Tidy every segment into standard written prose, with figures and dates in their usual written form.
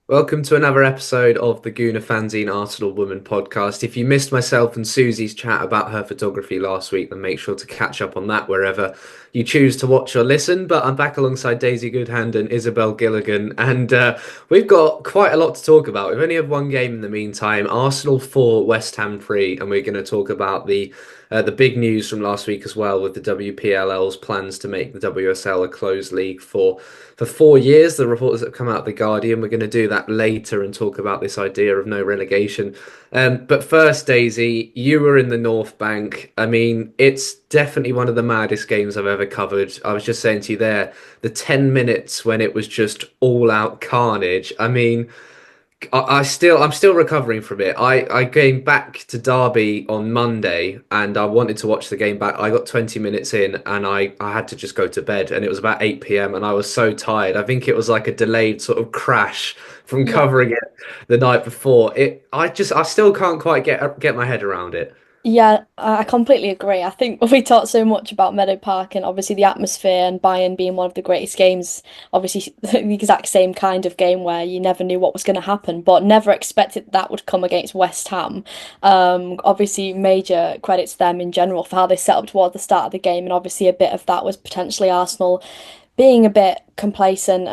Welcome to another episode of the Gooner Fanzine Arsenal Woman podcast. If you missed myself and Susie's chat about her photography last week, then make sure to catch up on that wherever you choose to watch or listen. But I'm back alongside Daisy Goodhand and Isabel Gilligan, and we've got quite a lot to talk about. We've only had one game in the meantime, Arsenal 4, West Ham 3, and we're going to talk about the big news from last week as well with the WPLL's plans to make the WSL a closed league for 4 years. The reports that have come out of the Guardian. We're going to do that later and talk about this idea of no relegation. But first, Daisy, you were in the North Bank. I mean, it's definitely one of the maddest games I've ever covered. I was just saying to you there, the 10 minutes when it was just all out carnage. I mean, I'm still recovering from it. I came back to Derby on Monday and I wanted to watch the game back. I got 20 minutes in and I had to just go to bed, and it was about 8 p.m. and I was so tired. I think it was like a delayed sort of crash from Yeah, covering it the night before. I still can't quite get my head around it. yeah, I completely agree. I think we talked so much about Meadow Park and obviously the atmosphere and Bayern being one of the greatest games, obviously the exact same kind of game where you never knew what was going to happen, but never expected that would come against West Ham. Obviously major credit to them in general for how they set up toward the start of the game, and obviously a bit of that was potentially Arsenal being a bit complacent,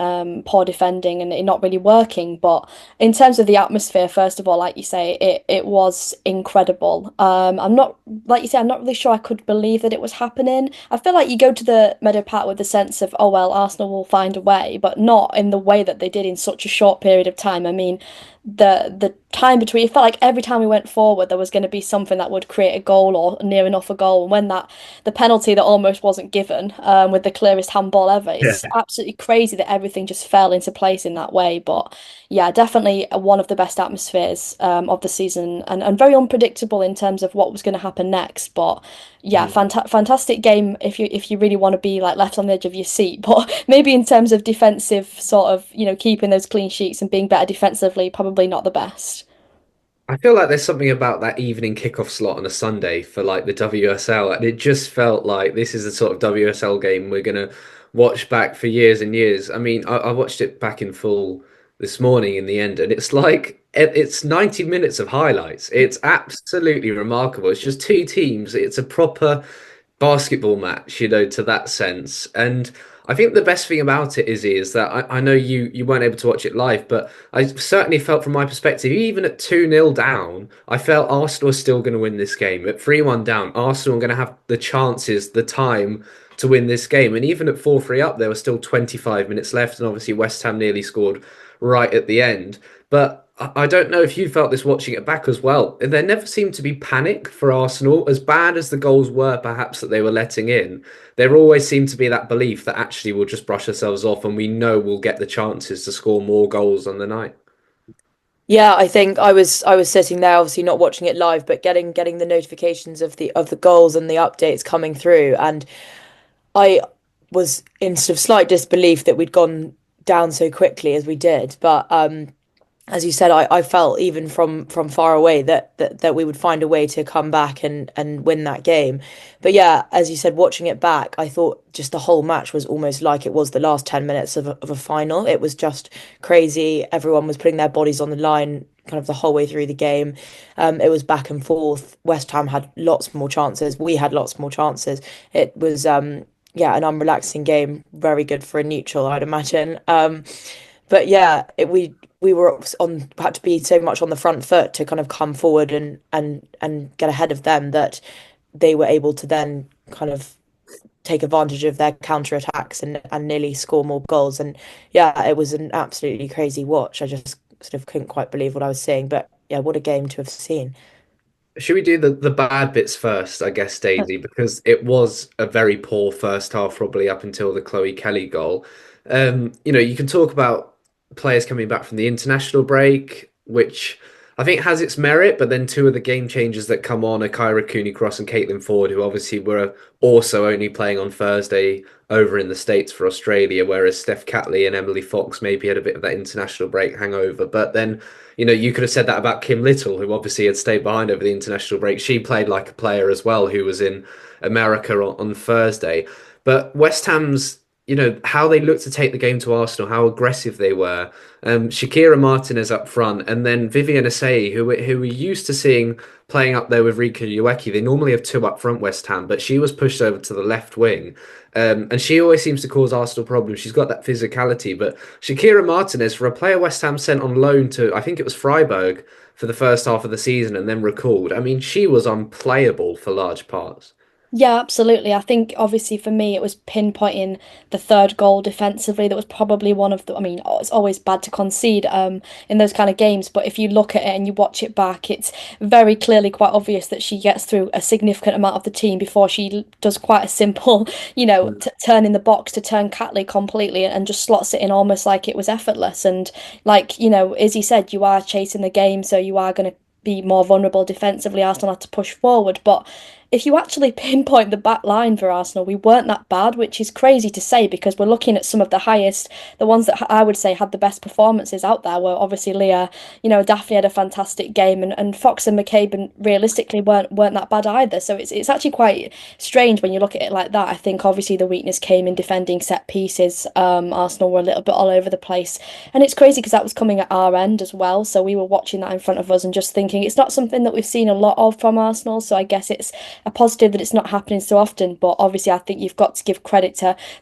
poor defending, and it not really working. But in terms of the atmosphere, first of all, like you say, it was incredible. I'm not, like you say, I'm not really sure I could believe that it was happening. I feel like you go to the Meadow Park with the sense of, oh well, Arsenal will find a way, but not in the way that they did in such a short period of time. I mean, the time between, it felt like every time we went forward there was going to be something that would create a goal or near enough a goal, and when that the penalty that almost wasn't given, with the clearest handball ever, it's Yeah. absolutely crazy that everything just fell into place in that way. But yeah, definitely one of the best atmospheres of the season, and very unpredictable in terms of what was going to happen next. But yeah, fantastic game if you really want to be like left on the edge of your seat. But maybe in terms of defensive sort of, keeping those clean sheets and being better defensively, probably not the best. I feel like there's something about that evening kickoff slot on a Sunday for like the WSL, and it just felt like this is the sort of WSL game we're gonna watch back for years and years. I mean, I watched it back in full this morning in the end, and it's like it's 90 minutes of highlights. It's absolutely remarkable. It's just two teams. It's a proper basketball match, to that sense. And I think the best thing about it, Izzy, is that I know you weren't able to watch it live, but I certainly felt from my perspective, even at 2-0 down, I felt Arsenal was still going to win this game. At 3-1 down, Arsenal were going to have the chances, the time to win this game. And even at 4-3 up, there was still 25 minutes left. And obviously, West Ham nearly scored right at the end. But I don't know if you felt this watching it back as well. There never seemed to be panic for Arsenal. As bad as the goals were, perhaps, that they were letting in, there always seemed to be that belief that actually we'll just brush ourselves off and we know we'll get the chances to score more goals on the night. Yeah, I think I was sitting there, obviously not watching it live, but getting the notifications of the goals and the updates coming through, and I was in sort of slight disbelief that we'd gone down so quickly as we did. But as you said, I felt even from far away that we would find a way to come back and win that game. But yeah, as you said, watching it back, I thought just the whole match was almost like it was the last 10 minutes of a final. It was just crazy. Everyone was putting their bodies on the line kind of the whole way through the game. It was back and forth. West Ham had lots more chances. We had lots more chances. It was yeah, an unrelaxing game. Very good for a neutral, I'd imagine. But yeah, we were on had to be so much on the front foot to kind of come forward and get ahead of them that they were able to then kind of take advantage of their counter attacks and nearly score more goals. And yeah, it was an absolutely crazy watch. I just sort of couldn't quite believe what I was seeing. But yeah, what a game to have seen. Should we do the bad bits first, I guess, Daisy? Because it was a very poor first half, probably up until the Chloe Kelly goal. You can talk about players coming back from the international break, which I think has its merit, but then two of the game changers that come on are Kyra Cooney Cross and Caitlin Ford, who obviously were also only playing on Thursday over in the States for Australia, whereas Steph Catley and Emily Fox maybe had a bit of that international break hangover. But then, you could have said that about Kim Little, who obviously had stayed behind over the international break. She played like a player as well, who was in America on Thursday. But West Ham's how they looked to take the game to Arsenal, how aggressive they were. Shakira Martinez up front, and then Vivian Asseyi, who we're used to seeing playing up there with Rika Ueki. They normally have two up front, West Ham, but she was pushed over to the left wing. And she always seems to cause Arsenal problems. She's got that physicality. But Shakira Martinez, for a player West Ham sent on loan to, I think it was Freiburg for the first half of the season and then recalled, I mean, she was unplayable for large parts. Yeah, absolutely. I think obviously for me it was pinpointing the third goal defensively. That was probably one of the, I mean, it's always bad to concede in those kind of games, but if you look at it and you watch it back, it's very clearly quite obvious that she gets through a significant amount of the team before she does quite a simple, Mm. t turn in the box to turn Catley completely and just slots it in almost like it was effortless. And like, Izzy said, you are chasing the game, so you are going to be more vulnerable defensively. Arsenal had to push forward, but if you actually pinpoint the back line for Arsenal, we weren't that bad, which is crazy to say because we're looking at some of the highest, the ones that I would say had the best performances out there were obviously Leah, Daphne had a fantastic game and Fox and McCabe and realistically weren't that bad either. So it's actually quite strange when you look at it like that. I think obviously the weakness came in defending set pieces. Arsenal were a little bit all over the place. And it's crazy because that was coming at our end as well. So we were watching that in front of us and just thinking it's not something that we've seen a lot of from Arsenal. So I guess it's a positive that it's not happening so often. But obviously, I think you've got to give credit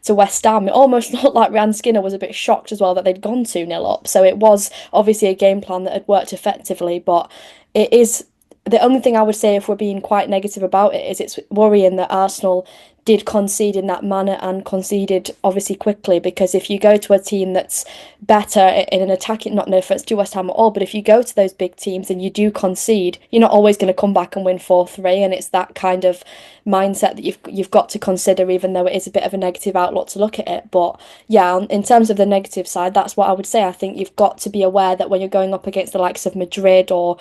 to West Ham. It almost looked like Ryan Skinner was a bit shocked as well that they'd gone 2-0 up. So it was obviously a game plan that had worked effectively. But it is the only thing I would say, if we're being quite negative about it, is it's worrying that Arsenal did concede in that manner and conceded obviously quickly, because if you go to a team that's better in an attacking, not no offense to West Ham at all, but if you go to those big teams and you do concede, you're not always going to come back and win 4-3, and it's that kind of mindset that you've got to consider, even though it is a bit of a negative outlook to look at it. But yeah, in terms of the negative side, that's what I would say. I think you've got to be aware that when you're going up against the likes of Madrid, or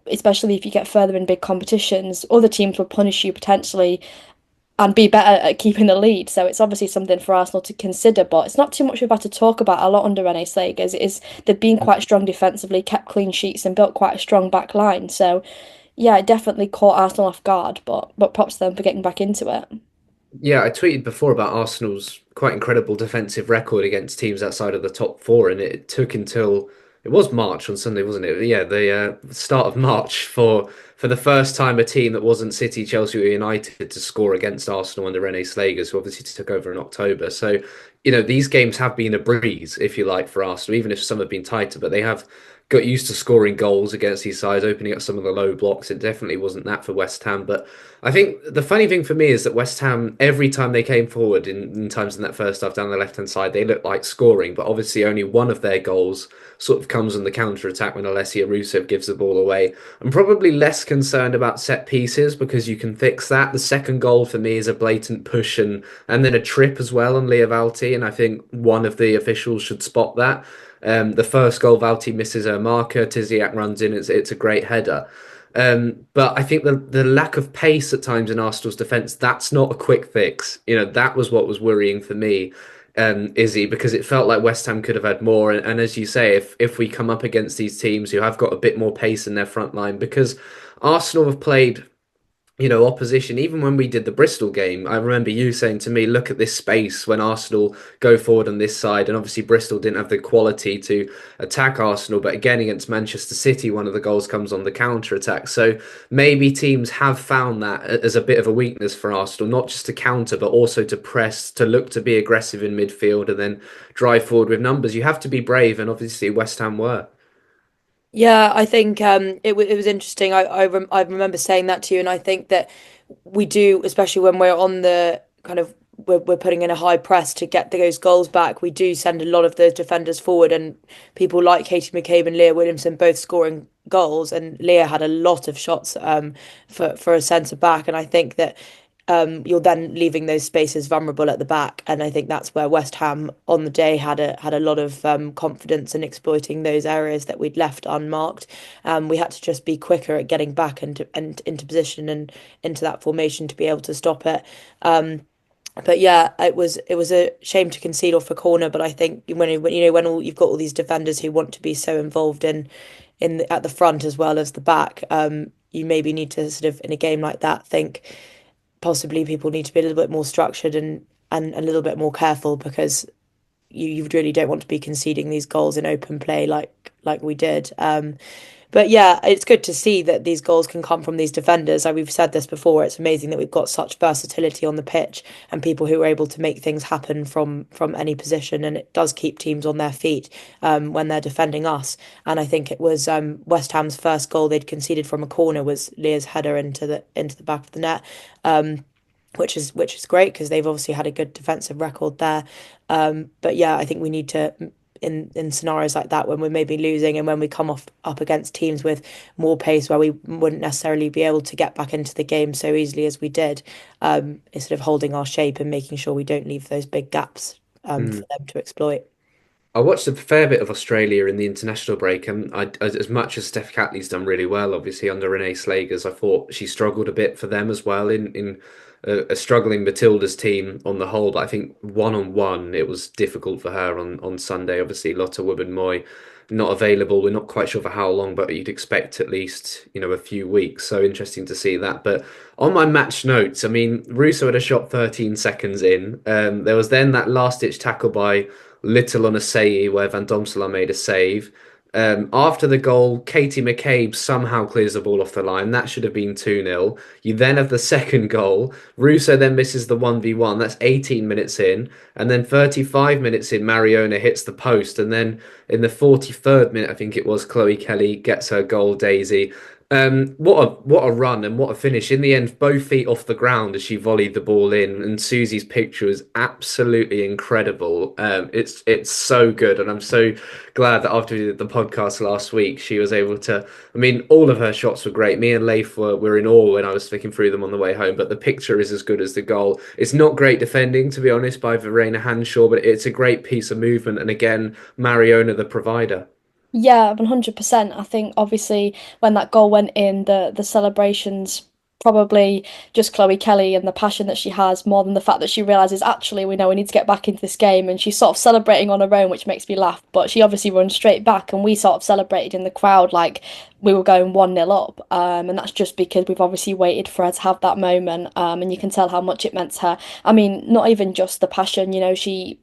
especially if you get further in big competitions, other teams will punish you potentially and be better at keeping the lead. So it's obviously something for Arsenal to consider, but it's not too much we've had to talk about a lot under Rene Slager, as it is they've been quite strong defensively, kept clean sheets and built quite a strong back line. So yeah, it definitely caught Arsenal off guard, but props to them for getting back into it. Yeah, I tweeted before about Arsenal's quite incredible defensive record against teams outside of the top four, and it took until it was March on Sunday, wasn't it? Yeah, the start of March for the first time a team that wasn't City, Chelsea, or United to score against Arsenal under Rene Slagers, who obviously took over in October. So, these games have been a breeze, if you like, for Arsenal, even if some have been tighter, but they have got used to scoring goals against these sides, opening up some of the low blocks. It definitely wasn't that for West Ham, but I think the funny thing for me is that West Ham, every time they came forward in times in that first half down the left hand side, they looked like scoring, but obviously only one of their goals sort of comes on the counter attack when Alessia Rusev gives the ball away. I'm probably less concerned about set pieces because you can fix that. The second goal for me is a blatant push and then a trip as well on Leah Valti, and I think one of the officials should spot that. The first goal, Valti misses her marker, Tiziak runs in, it's a great header. But I think the lack of pace at times in Arsenal's defence, that's not a quick fix. That was what was worrying for me, Izzy, because it felt like West Ham could have had more. And as you say, if we come up against these teams who have got a bit more pace in their front line, because Arsenal have played opposition. Even when we did the Bristol game, I remember you saying to me, look at this space when Arsenal go forward on this side. And obviously, Bristol didn't have the quality to attack Arsenal. But again, against Manchester City, one of the goals comes on the counter attack. So maybe teams have found that as a bit of a weakness for Arsenal, not just to counter, but also to press, to look to be aggressive in midfield and then drive forward with numbers. You have to be brave. And obviously, West Ham were. Yeah, I think it was interesting. I remember saying that to you, and I think that we do, especially when we're on the kind of we're putting in a high press to get those goals back. We do send a lot of those defenders forward, and people like Katie McCabe and Leah Williamson both scoring goals, and Leah had a lot of shots for a centre back, and I think that you're then leaving those spaces vulnerable at the back, and I think that's where West Ham on the day had a lot of confidence in exploiting those areas that we'd left unmarked. We had to just be quicker at getting back and into position and into that formation to be able to stop it. But yeah, it was a shame to concede off a corner. But I think when you've got all these defenders who want to be so involved at the front as well as the back, you maybe need to sort of in a game like that think possibly people need to be a little bit more structured and and a little bit more careful because you really don't want to be conceding these goals in open play like we did. But yeah, it's good to see that these goals can come from these defenders. Like we've said this before, it's amazing that we've got such versatility on the pitch and people who are able to make things happen from any position, and it does keep teams on their feet when they're defending us. And I think it was West Ham's first goal they'd conceded from a corner was Leah's header into the back of the net. Which is great because they've obviously had a good defensive record there. But yeah, I think we need to in scenarios like that when we're maybe losing and when we come off up against teams with more pace where we wouldn't necessarily be able to get back into the game so easily as we did, instead of holding our shape and making sure we don't leave those big gaps for them to exploit. I watched a fair bit of Australia in the international break, and as much as Steph Catley's done really well, obviously under Renee Slagers, I thought she struggled a bit for them as well in a struggling Matilda's team on the whole. But I think one on one, it was difficult for her on Sunday. Obviously, Lotte Wubben-Moy not available. We're not quite sure for how long, but you'd expect at least a few weeks. So interesting to see that. But on my match notes, I mean, Russo had a shot 13 seconds in. There was then that last ditch tackle by Little on a Sayi where Van Domselaar made a save. After the goal, Katie McCabe somehow clears the ball off the line. That should have been 2-0. You then have the second goal. Russo then misses the 1v1. That's 18 minutes in. And then 35 minutes in, Mariona hits the post. And then in the 43rd minute, I think it was, Chloe Kelly gets her goal, Daisy. What a run and what a finish. In the end, both feet off the ground as she volleyed the ball in, and Susie's picture was absolutely incredible. It's so good, and I'm so glad that after we did the podcast last week, she was able to. I mean, all of her shots were great. Me and Leif were in awe when I was flicking through them on the way home, but the picture is as good as the goal. It's not great defending, to be honest, by Verena Hanshaw, but it's a great piece of movement, and again, Mariona the provider. Yeah, 100%. I think obviously when that goal went in, the celebrations probably just Chloe Kelly and the passion that she has more than the fact that she realizes actually we know we need to get back into this game, and she's sort of celebrating on her own, which makes me laugh. But she obviously runs straight back, and we sort of celebrated in the crowd like we were going 1-0 up. And that's just because we've obviously waited for her to have that moment. And you can tell how much it meant to her. I mean, not even just the passion, she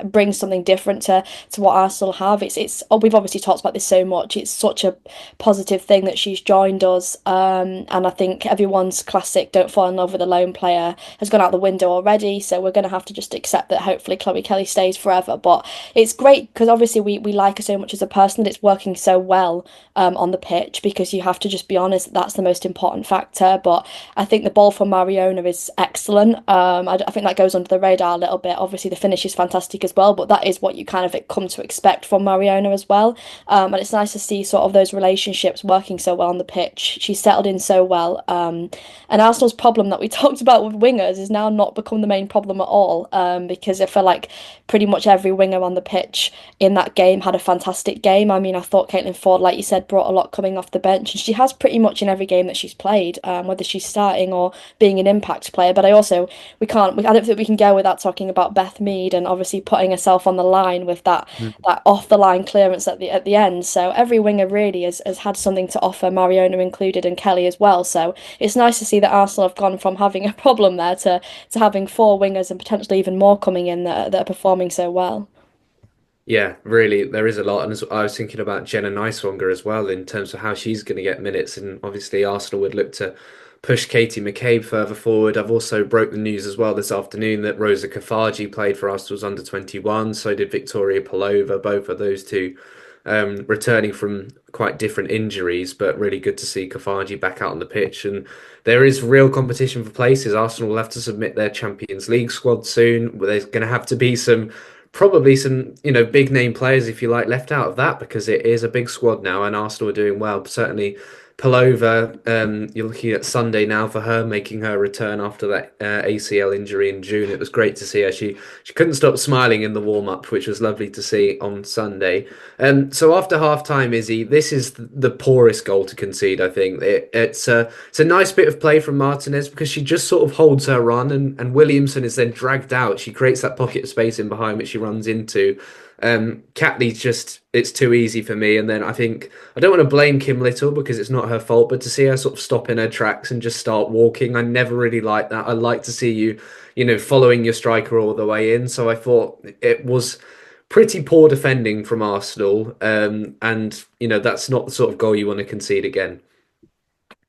brings something different to what Arsenal have. It's we've obviously talked about this so much. It's such a positive thing that she's joined us. And I think everyone's classic "don't fall in love with a lone player" has gone out the window already. So we're going to have to just accept that hopefully Chloe Kelly stays forever. But it's great because obviously we like her so much as a person that it's working so well on the pitch, because you have to just be honest, that's the most important factor. But I think the ball from Mariona is excellent. I think that goes under the radar a little bit. Obviously the finish is fantastic as well, but that is what you kind of come to expect from Mariona as well. And it's nice to see sort of those relationships working so well on the pitch. She's settled in so well. And Arsenal's problem that we talked about with wingers is now not become the main problem at all, because I feel like pretty much every winger on the pitch in that game had a fantastic game. I mean, I thought Caitlin Ford, like you said, brought a lot coming off the bench, and she has pretty much in every game that she's played, whether she's starting or being an impact player. But I don't think we can go without talking about Beth Mead and obviously putting herself on the line with that off the line clearance at the end. So every winger really has had something to offer, Mariona included and Kelly as well. So it's nice to see that Arsenal have gone from having a problem there to having four wingers and potentially even more coming in that are performing so well. Yeah, really, there is a lot. And I was thinking about Jenna Nighswonger as well in terms of how she's going to get minutes. And obviously, Arsenal would look to push Katie McCabe further forward. I've also broke the news as well this afternoon that Rosa Kafaji played for Arsenal's under-21. So did Victoria Pelova. Both of those two returning from quite different injuries, but really good to see Kafaji back out on the pitch. And there is real competition for places. Arsenal will have to submit their Champions League squad soon. There's going to have to be probably some, big name players, if you like, left out of that, because it is a big squad now and Arsenal are doing well. Certainly Pelova, you're looking at Sunday now for her making her return after that ACL injury in June. It was great to see her. She couldn't stop smiling in the warm-up, which was lovely to see on Sunday. So after half-time, Izzy, this is the poorest goal to concede, I think. It's a nice bit of play from Martinez because she just sort of holds her run, and Williamson is then dragged out. She creates that pocket of space in behind which she runs into. Catley's just, it's too easy for me. And then I think I don't want to blame Kim Little because it's not her fault, but to see her sort of stop in her tracks and just start walking, I never really like that. I like to see you, following your striker all the way in. So I thought it was pretty poor defending from Arsenal. And that's not the sort of goal you want to concede again.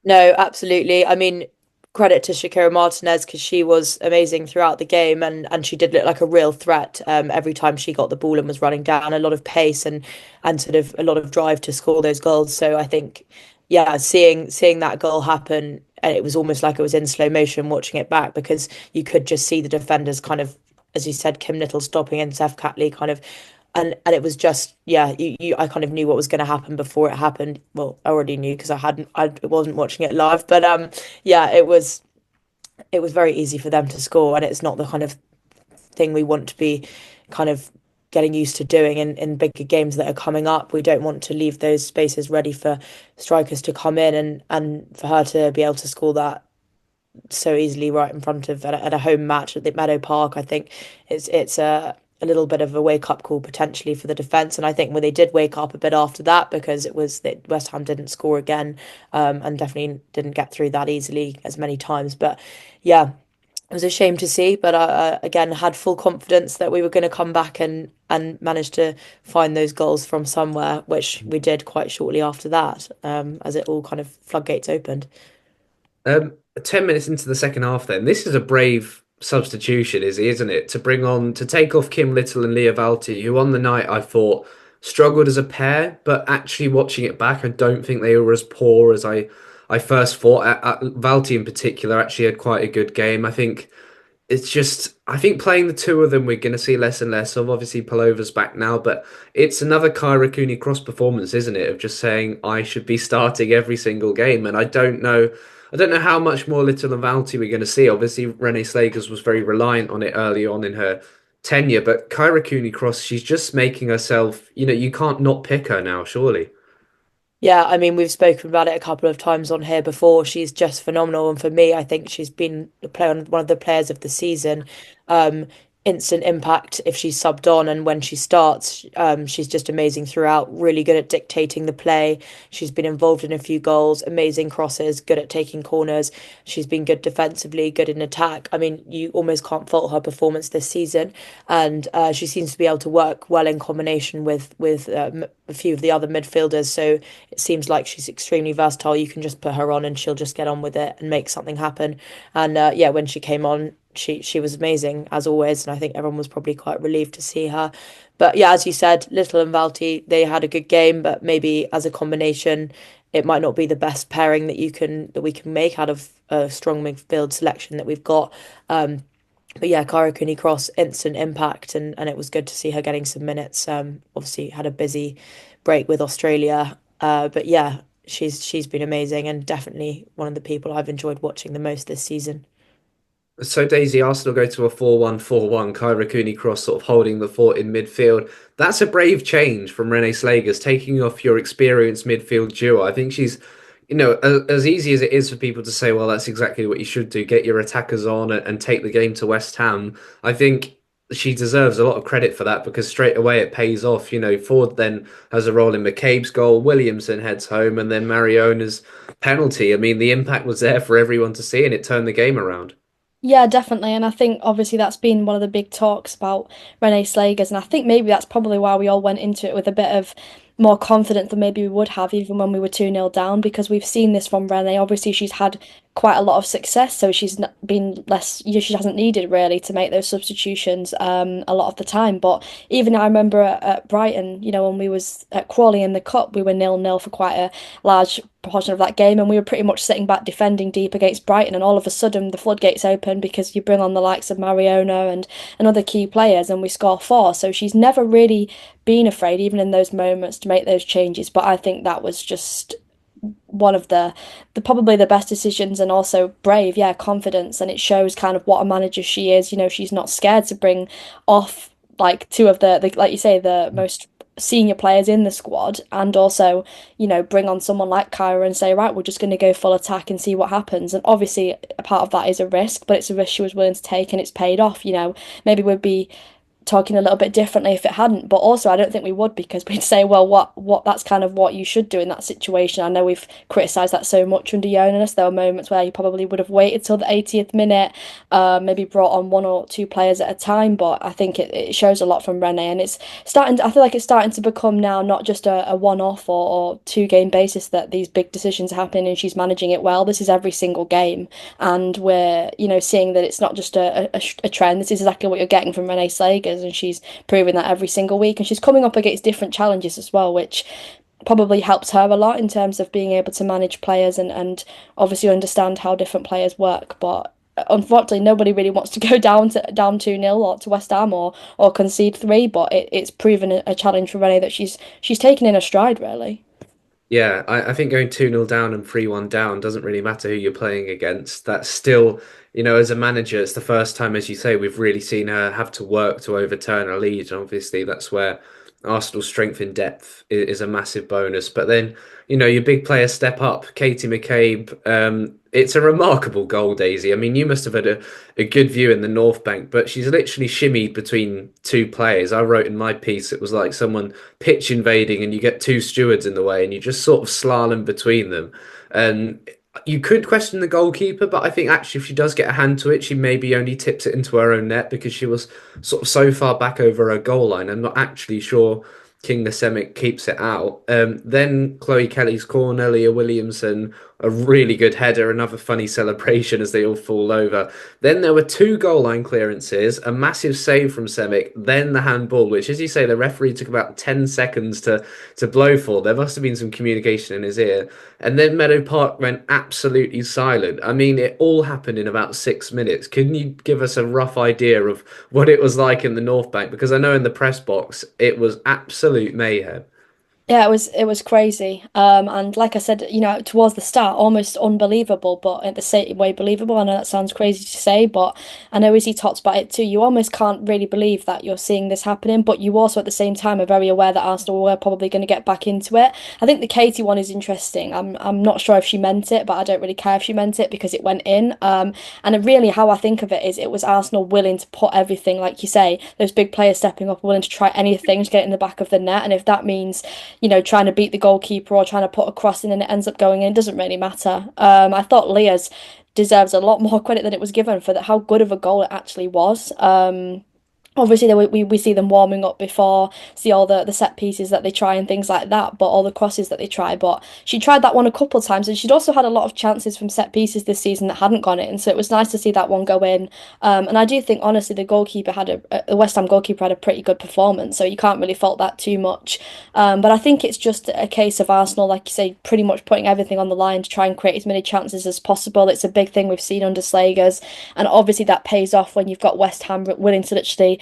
No, absolutely. I mean, credit to Shakira Martinez because she was amazing throughout the game and she did look like a real threat every time she got the ball and was running down a lot of pace and sort of a lot of drive to score those goals. So I think, yeah, seeing that goal happen, and it was almost like it was in slow motion watching it back because you could just see the defenders kind of, as you said, Kim Little stopping and Seth Catley kind of and it was just I kind of knew what was going to happen before it happened. Well, I already knew because I wasn't watching it live, but yeah, it was very easy for them to score, and it's not the kind of thing we want to be kind of getting used to doing in bigger games that are coming up. We don't want to leave those spaces ready for strikers to come in and for her to be able to score that so easily right in front of at a home match at the Meadow Park. I think it's a little bit of a wake up call potentially for the defence, and I think when they did wake up a bit after that because it was that West Ham didn't score again, and definitely didn't get through that easily as many times. But yeah, it was a shame to see, but again had full confidence that we were going to come back and manage to find those goals from somewhere, which we did quite shortly after that, as it all kind of floodgates opened. 10 minutes into the second half, then this is a brave substitution, Izzy, isn't it? To take off Kim Little and Leah Valti, who on the night I thought struggled as a pair, but actually watching it back, I don't think they were as poor as I first thought. Valti in particular actually had quite a good game. I think playing the two of them, we're going to see less and less of. Obviously, Palova's back now, but it's another Kyra Cooney cross performance, isn't it? Of just saying I should be starting every single game, and I don't know how much more Little and Valti we're going to see. Obviously, Renee Slagers was very reliant on it early on in her tenure, but Kyra Cooney cross, she's just making herself. You can't not pick her now, surely. Yeah, I mean, we've spoken about it a couple of times on here before. She's just phenomenal. And for me, I think she's been one of the players of the season. Um, Instant impact if she's subbed on, and when she starts, she's just amazing throughout. Really good at dictating the play. She's been involved in a few goals, amazing crosses, good at taking corners. She's been good defensively, good in attack. I mean, you almost can't fault her performance this season, and she seems to be able to work well in combination with a few of the other midfielders. So it seems like she's extremely versatile. You can just put her on and she'll just get on with it and make something happen. And yeah, when she came on, she was amazing as always, and I think everyone was probably quite relieved to see her. But yeah, as you said, Little and Valti, they had a good game, but maybe as a combination, it might not be the best pairing that we can make out of a strong midfield selection that we've got. But yeah, Cara Cooney Cross, instant impact, and it was good to see her getting some minutes. Obviously had a busy break with Australia, but yeah, she's been amazing and definitely one of the people I've enjoyed watching the most this season. So Daisy, Arsenal go to a 4-1-4-1. Kyra Cooney Cross sort of holding the fort in midfield. That's a brave change from Renee Slagers, taking off your experienced midfield duo. I think she's, as easy as it is for people to say, well, that's exactly what you should do, get your attackers on and take the game to West Ham. I think she deserves a lot of credit for that because straight away it pays off. Ford then has a role in McCabe's goal, Williamson heads home, and then Mariona's penalty. I mean, the impact was there for everyone to see and it turned the game around. Yeah, definitely. And I think obviously that's been one of the big talks about Renee Slagers. And I think maybe that's probably why we all went into it with a bit of more confidence than maybe we would have even when we were 2-0 down, because we've seen this from Renee. Obviously, she's had quite a lot of success, so she's been less, she hasn't needed really to make those substitutions a lot of the time. But even I remember at Brighton, when we was at Crawley in the Cup, we were 0-0 for quite a large proportion of that game, and we were pretty much sitting back defending deep against Brighton, and all of a sudden the floodgates open because you bring on the likes of Mariona and other key players, and we score four. So she's never really been afraid, even in those moments, to make those changes. But I think that was just one of the probably the best decisions, and also brave, yeah, confidence, and it shows kind of what a manager she is. She's not scared to bring off like two of the like you say, the most senior players in the squad, and also bring on someone like Kyra and say, right, we're just going to go full attack and see what happens. And obviously a part of that is a risk, but it's a risk she was willing to take and it's paid off. Maybe we'd be talking a little bit differently if it hadn't. But also, I don't think we would, because we'd say, well, what that's kind of what you should do in that situation. I know we've criticised that so much under Jonas. There were moments where you probably would have waited till the 80th minute, maybe brought on one or two players at a time. But I think it shows a lot from Renee, and it's starting. I feel like it's starting to become now not just a one-off or two-game basis that these big decisions are happening, and she's managing it well. This is every single game, and we're seeing that it's not just a trend. This is exactly what you're getting from Renee Slegers, and she's proving that every single week. And she's coming up against different challenges as well, which probably helps her a lot in terms of being able to manage players and obviously understand how different players work. But unfortunately, nobody really wants to go down 2-0 or to West Ham or concede three. But it's proven a challenge for Renee that she's taken in a stride, really. Yeah, I think going 2-0 down and 3-1 down doesn't really matter who you're playing against. That's still, as a manager, it's the first time, as you say, we've really seen her have to work to overturn a lead. And obviously, that's where Arsenal's strength in depth is a massive bonus. But then, your big players step up. Katie McCabe, it's a remarkable goal, Daisy. I mean, you must have had a good view in the North Bank, but she's literally shimmied between two players. I wrote in my piece, it was like someone pitch invading and you get two stewards in the way and you just sort of slalom between them. And you could question the goalkeeper, but I think actually if she does get a hand to it, she maybe only tips it into her own net because she was sort of so far back over her goal line. I'm not actually sure King Nasemic keeps it out. Then Chloe Kelly's corner, Leah Williamson, a really good header, another funny celebration as they all fall over. Then there were two goal line clearances, a massive save from Semic, then the handball, which, as you say, the referee took about 10 seconds to blow for. There must have been some communication in his ear. And then Meadow Park went absolutely silent. I mean, it all happened in about 6 minutes. Can you give us a rough idea of what it was like in the North Bank? Because I know in the press box, it was absolute mayhem. Yeah, it was crazy. And like I said, towards the start, almost unbelievable, but at the same way believable. I know that sounds crazy to say, but I know Izzy talks about it too. You almost can't really believe that you're seeing this happening, but you also at the same time are very aware that Arsenal were probably going to get back into it. I think the Katie one is interesting. I'm not sure if she meant it, but I don't really care if she meant it because it went in. And really how I think of it is it was Arsenal willing to put everything, like you say, those big players stepping up, willing to try anything to get it in the back of the net. And if that means trying to beat the goalkeeper or trying to put a cross in and it ends up going in, it doesn't really matter. I thought Leah's deserves a lot more credit than it was given for how good of a goal it actually was. Obviously, we see them warming up before, see all the set pieces that they try and things like that, but all the crosses that they try. But she tried that one a couple of times, and she'd also had a lot of chances from set pieces this season that hadn't gone in. So it was nice to see that one go in. And I do think, honestly, the West Ham goalkeeper had a pretty good performance, so you can't really fault that too much. But I think it's just a case of Arsenal, like you say, pretty much putting everything on the line to try and create as many chances as possible. It's a big thing we've seen under Slagers, and obviously that pays off when you've got West Ham willing to literally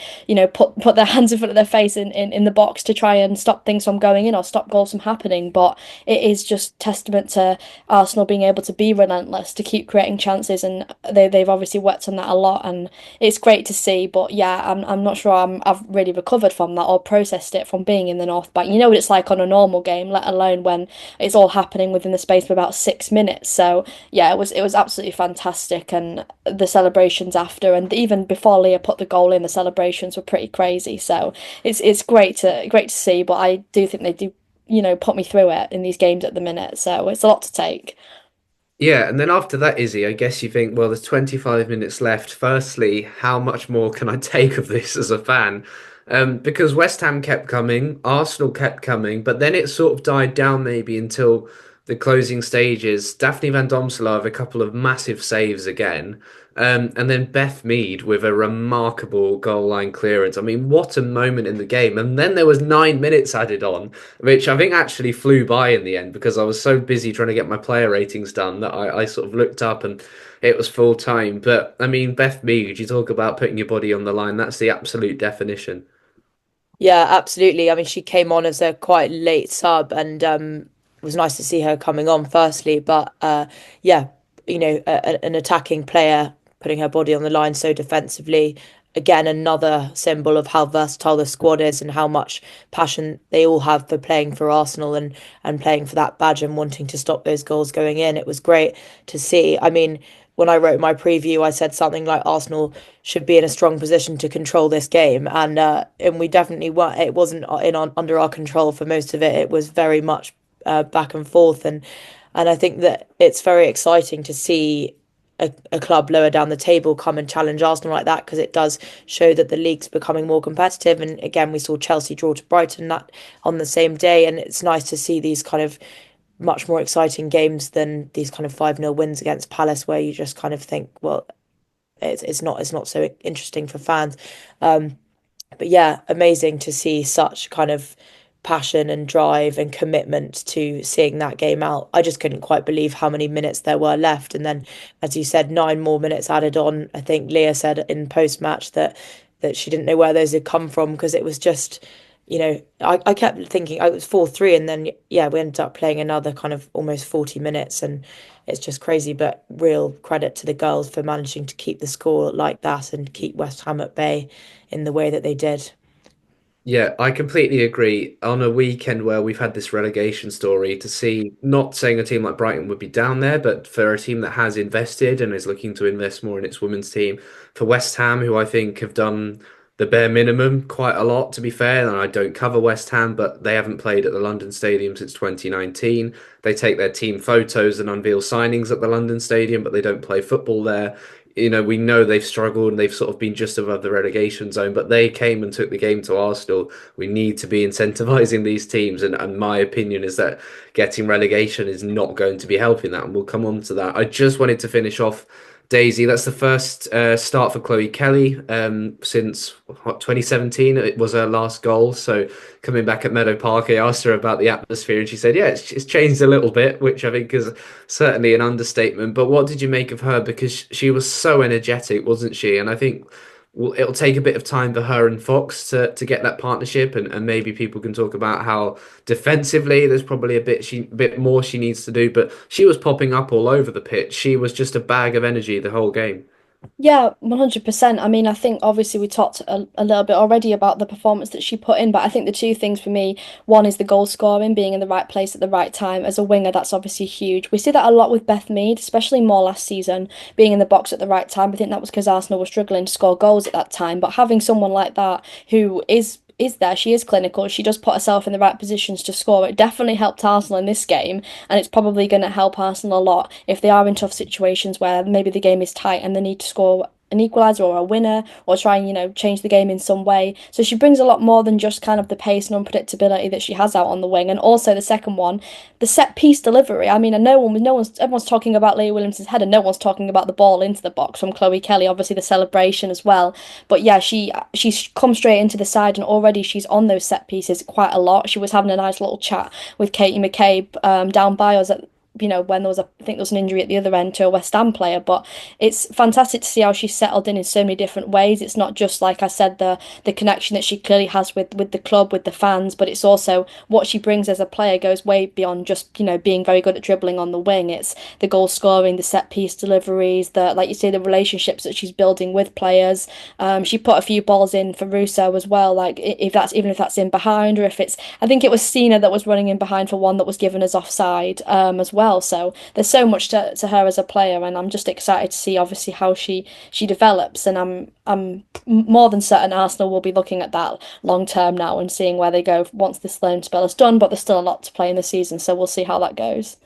put their hands in front of their face in the box to try and stop things from going in or stop goals from happening. But it is just testament to Arsenal being able to be relentless, to keep creating chances, and they've obviously worked on that a lot, and it's great to see. But yeah, I'm not sure I've really recovered from that or processed it from being in the North Bank. You know what it's like on a normal game, let alone when it's all happening within the space of about 6 minutes. So yeah, it was absolutely fantastic, and the celebrations after and even before Leah put the goal in, the celebrations were pretty crazy. So it's great to see, but I do think they do put me through it in these games at the minute. So it's a lot to take. Yeah, and then after that, Izzy, I guess you think, well, there's 25 minutes left. Firstly, how much more can I take of this as a fan? Because West Ham kept coming, Arsenal kept coming, but then it sort of died down maybe until the closing stages. Daphne Van Domselaar with a couple of massive saves again. And then Beth Mead with a remarkable goal line clearance. I mean, what a moment in the game. And then there was 9 minutes added on, which I think actually flew by in the end because I was so busy trying to get my player ratings done that I sort of looked up and it was full time. But I mean, Beth Mead, you talk about putting your body on the line. That's the absolute definition. Yeah, absolutely. I mean, she came on as a quite late sub, and it was nice to see her coming on firstly. But yeah, an attacking player putting her body on the line so defensively. Again, another symbol of how versatile the squad is and how much passion they all have for playing for Arsenal and playing for that badge and wanting to stop those goals going in. It was great to see. I mean, when I wrote my preview, I said something like Arsenal should be in a strong position to control this game, and we definitely were. It wasn't under our control for most of it. It was very much back and forth, and I think that it's very exciting to see a club lower down the table come and challenge Arsenal like that, because it does show that the league's becoming more competitive. And again, we saw Chelsea draw to Brighton that on the same day, and it's nice to see these kind of much more exciting games than these kind of 5-0 wins against Palace, where you just kind of think, well, it's not so interesting for fans. But yeah, amazing to see such kind of passion and drive and commitment to seeing that game out. I just couldn't quite believe how many minutes there were left. And then, as you said, 9 more minutes added on. I think Leah said in post match that she didn't know where those had come from, because it was just, I kept thinking it was 4-3, and then yeah, we ended up playing another kind of almost 40 minutes, and it's just crazy. But real credit to the girls for managing to keep the score like that and keep West Ham at bay in the way that they did. Yeah, I completely agree. On a weekend where we've had this relegation story, to see, not saying a team like Brighton would be down there, but for a team that has invested and is looking to invest more in its women's team, for West Ham, who I think have done the bare minimum quite a lot, to be fair, and I don't cover West Ham, but they haven't played at the London Stadium since 2019. They take their team photos and unveil signings at the London Stadium, but they don't play football there. We know they've struggled and they've sort of been just above the relegation zone, but they came and took the game to Arsenal. We need to be incentivizing these teams, and my opinion is that getting relegation is not going to be helping that, and we'll come on to that. I just wanted to finish off Daisy. That's the first start for Chloe Kelly since 2017. It was her last goal. So coming back at Meadow Park, I asked her about the atmosphere, and she said, "Yeah, it's changed a little bit," which I think is certainly an understatement. But what did you make of her? Because she was so energetic, wasn't she? And I think it'll take a bit of time for her and Fox to get that partnership, and maybe people can talk about how defensively there's probably a bit more she needs to do. But she was popping up all over the pitch. She was just a bag of energy the whole game. Yeah, 100%. I mean, I think obviously we talked a little bit already about the performance that she put in, but I think the two things for me, one is the goal scoring, being in the right place at the right time. As a winger, that's obviously huge. We see that a lot with Beth Mead, especially more last season, being in the box at the right time. I think that was because Arsenal were struggling to score goals at that time, but having someone like that who is there, she is clinical, she does put herself in the right positions to score. It definitely helped Arsenal in this game, and it's probably going to help Arsenal a lot if they are in tough situations where maybe the game is tight and they need to score an equaliser or a winner, or try and, change the game in some way. So she brings a lot more than just kind of the pace and unpredictability that she has out on the wing. And also the second one, the set piece delivery. I mean, and everyone's talking about Leah Williamson's header, no one's talking about the ball into the box from Chloe Kelly, obviously the celebration as well. But yeah, she's come straight into the side, and already she's on those set pieces quite a lot. She was having a nice little chat with Katie McCabe down by us at, when I think there was an injury at the other end to a West Ham player. But it's fantastic to see how she's settled in so many different ways. It's not just, like I said, the connection that she clearly has with the club, with the fans, but it's also what she brings as a player goes way beyond just, being very good at dribbling on the wing. It's the goal scoring, the set piece deliveries, the, like you say, the relationships that she's building with players. She put a few balls in for Russo as well, like if that's in behind, or if it's, I think it was Cena that was running in behind for one that was given as offside as well. So there's so much to her as a player, and I'm just excited to see obviously how she develops. And I'm more than certain Arsenal will be looking at that long term now and seeing where they go once this loan spell is done. But there's still a lot to play in the season, so we'll see how that goes.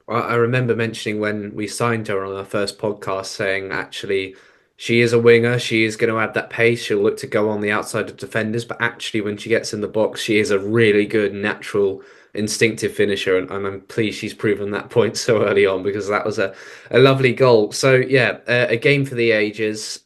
I remember mentioning when we signed her on our first podcast, saying actually she is a winger. She is going to add that pace. She'll look to go on the outside of defenders, but actually when she gets in the box, she is a really good natural instinctive finisher, and I'm pleased she's proven that point so early on, because that was a lovely goal. So yeah, a game for the ages.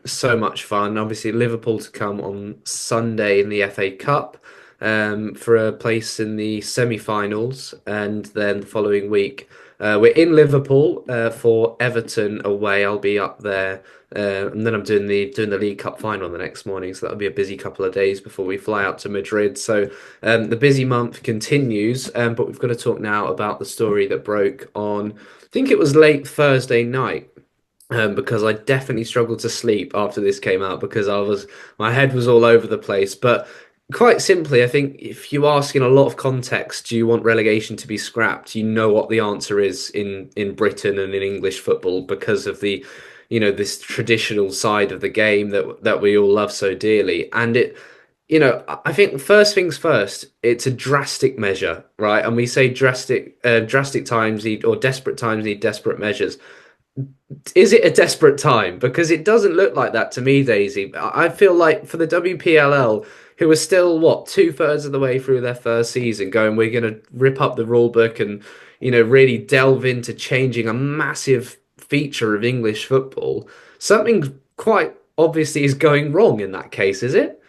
So much fun. Obviously Liverpool to come on Sunday in the FA Cup for a place in the semi-finals, and then the following week we're in Liverpool for Everton away. I'll be up there, and then I'm doing the League Cup final the next morning, so that'll be a busy couple of days before we fly out to Madrid. So the busy month continues, but we've got to talk now about the story that broke on, I think it was late Thursday night. Because I definitely struggled to sleep after this came out, because my head was all over the place. But Quite simply, I think if you ask in a lot of context, do you want relegation to be scrapped? You know what the answer is in Britain and in English football because of the, this traditional side of the game that we all love so dearly. And I think first things first, it's a drastic measure, right? And we say drastic times need or desperate times need desperate measures. Is it a desperate time? Because it doesn't look like that to me, Daisy. I feel like for the WPLL, who are still, what, two-thirds of the way through their first season, going, we're going to rip up the rule book and, really delve into changing a massive feature of English football. Something quite obviously is going wrong in that case, is it?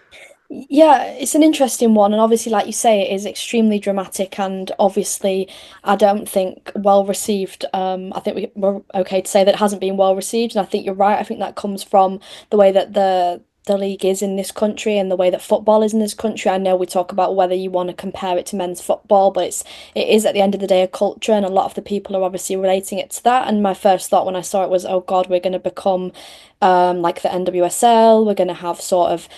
Yeah, it's an interesting one, and obviously, like you say, it is extremely dramatic, and obviously, I don't think well received. I think we're okay to say that it hasn't been well received, and I think you're right. I think that comes from the way that the league is in this country and the way that football is in this country. I know we talk about whether you want to compare it to men's football, but it is at the end of the day a culture, and a lot of the people are obviously relating it to that. And my first thought when I saw it was, oh God, we're going to become like the NWSL. We're going to have sort of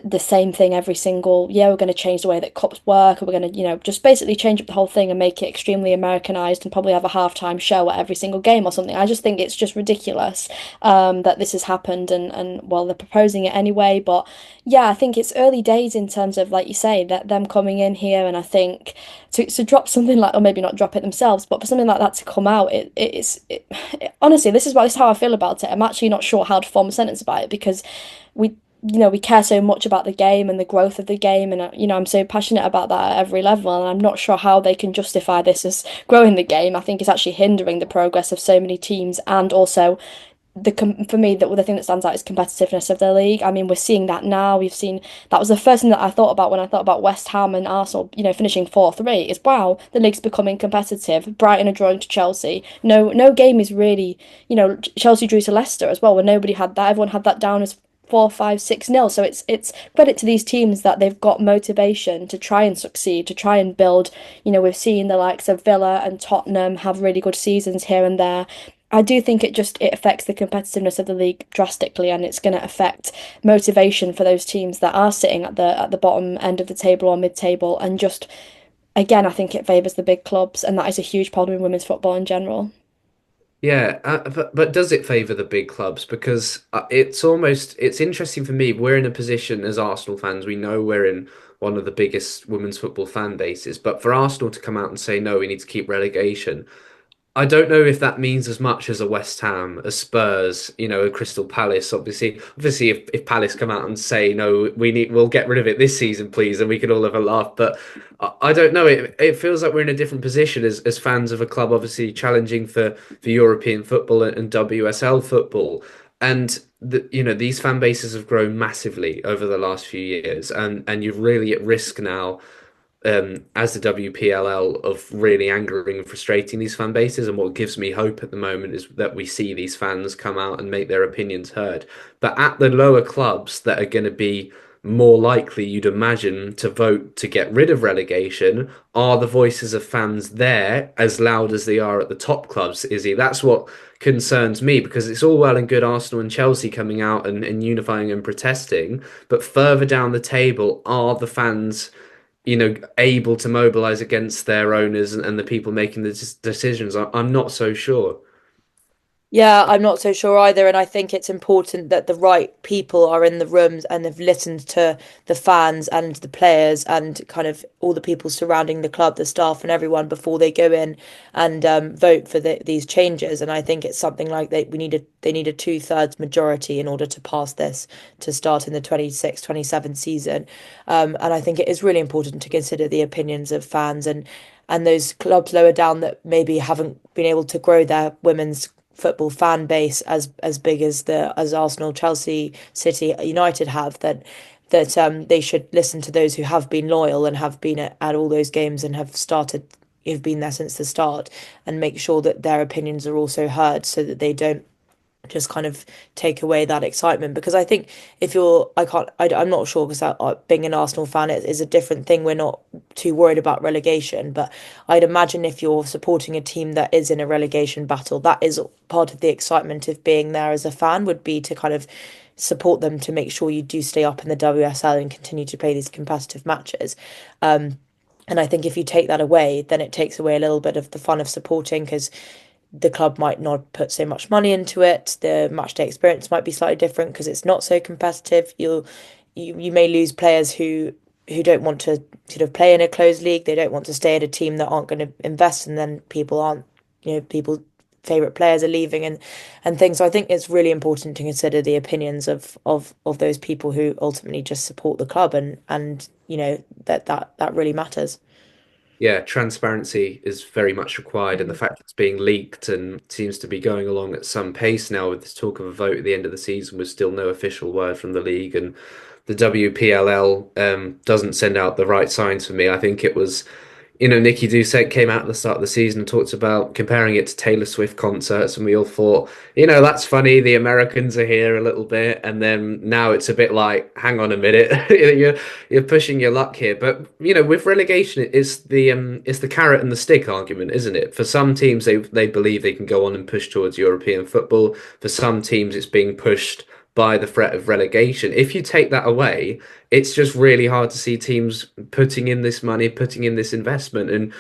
the same thing every single year. We're going to change the way that cups work. We're going to, just basically change up the whole thing and make it extremely Americanized and probably have a halftime show at every single game or something. I just think it's just ridiculous that this has happened and well, they're proposing it anyway. But yeah, I think it's early days in terms of, like you say, that them coming in here, and I think to drop something like, or maybe not drop it themselves, but for something like that to come out, honestly, this is how I feel about it. I'm actually not sure how to form a sentence about it because we we care so much about the game and the growth of the game, and I'm so passionate about that at every level, and I'm not sure how they can justify this as growing the game. I think it's actually hindering the progress of so many teams, and also for me, the thing that stands out is competitiveness of the league. I mean, we're seeing that now. We've seen that was the first thing that I thought about when I thought about West Ham and Arsenal, finishing 4-3, is wow, the league's becoming competitive. Brighton are drawing to Chelsea. No game is really, Chelsea drew to Leicester as well, where nobody had that. Everyone had that down as 4-5-6-0. So it's credit to these teams that they've got motivation to try and succeed, to try and build. We've seen the likes of Villa and Tottenham have really good seasons here and there. I do think it affects the competitiveness of the league drastically, and it's going to affect motivation for those teams that are sitting at the bottom end of the table or mid-table. And just again, I think it favours the big clubs, and that is a huge problem in women's football in general. Yeah, but does it favour the big clubs? Because it's interesting for me. We're in a position as Arsenal fans. We know we're in one of the biggest women's football fan bases. But for Arsenal to come out and say no, we need to keep relegation. I don't know if that means as much as a West Ham, a Spurs, a Crystal Palace. Obviously, if Palace come out and say no, we'll get rid of it this season, please, and we can all have a laugh. But I don't know. It feels like we're in a different position as fans of a club, obviously challenging for European football and WSL football. And these fan bases have grown massively over the last few years, and you're really at risk now as the WPLL of really angering and frustrating these fan bases. And what gives me hope at the moment is that we see these fans come out and make their opinions heard. But at the lower clubs that are going to be more likely, you'd imagine, to vote to get rid of relegation, are the voices of fans there as loud as they are at the top clubs, Izzy? That's what concerns me, because it's all well and good Arsenal and Chelsea coming out and unifying and protesting, but further down the table, are the fans able to mobilize against their owners and the people making the decisions? I'm not so sure. Yeah, I'm not so sure either. And I think it's important that the right people are in the rooms and have listened to the fans and the players and kind of all the people surrounding the club, the staff and everyone before they go in and vote for these changes. And I think it's something like they need a two-thirds majority in order to pass this to start in the 26-27 season. And I think it is really important to consider the opinions of fans and those clubs lower down that maybe haven't been able to grow their women's football fan base as big as Arsenal, Chelsea, City, United have, that they should listen to those who have been loyal and have been at all those games and have been there since the start, and make sure that their opinions are also heard so that they don't just kind of take away that excitement. Because I think if you're I'm not sure, because being an Arsenal fan is a different thing. We're not too worried about relegation, but I'd imagine if you're supporting a team that is in a relegation battle, that is part of the excitement of being there as a fan, would be to kind of support them to make sure you do stay up in the WSL and continue to play these competitive matches. And I think if you take that away, then it takes away a little bit of the fun of supporting, because the club might not put so much money into it. The match day experience might be slightly different because it's not so competitive. You may lose players who don't want to sort of play in a closed league. They don't want to stay at a team that aren't going to invest, and then people aren't, people favorite players are leaving and things. So I think it's really important to consider the opinions of those people who ultimately just support the club, and that really matters. Yeah, transparency is very much required, and the fact it's being leaked and seems to be going along at some pace now with this talk of a vote at the end of the season with still no official word from the league, and the WPLL doesn't send out the right signs for me. I think it was, Nikki Doucette came out at the start of the season and talked about comparing it to Taylor Swift concerts, and we all thought, that's funny. The Americans are here a little bit, and then now it's a bit like, hang on a minute, you're pushing your luck here. But with relegation, it's the carrot and the stick argument, isn't it? For some teams, they believe they can go on and push towards European football. For some teams, it's being pushed by the threat of relegation. If you take that away, it's just really hard to see teams putting in this money, putting in this investment. And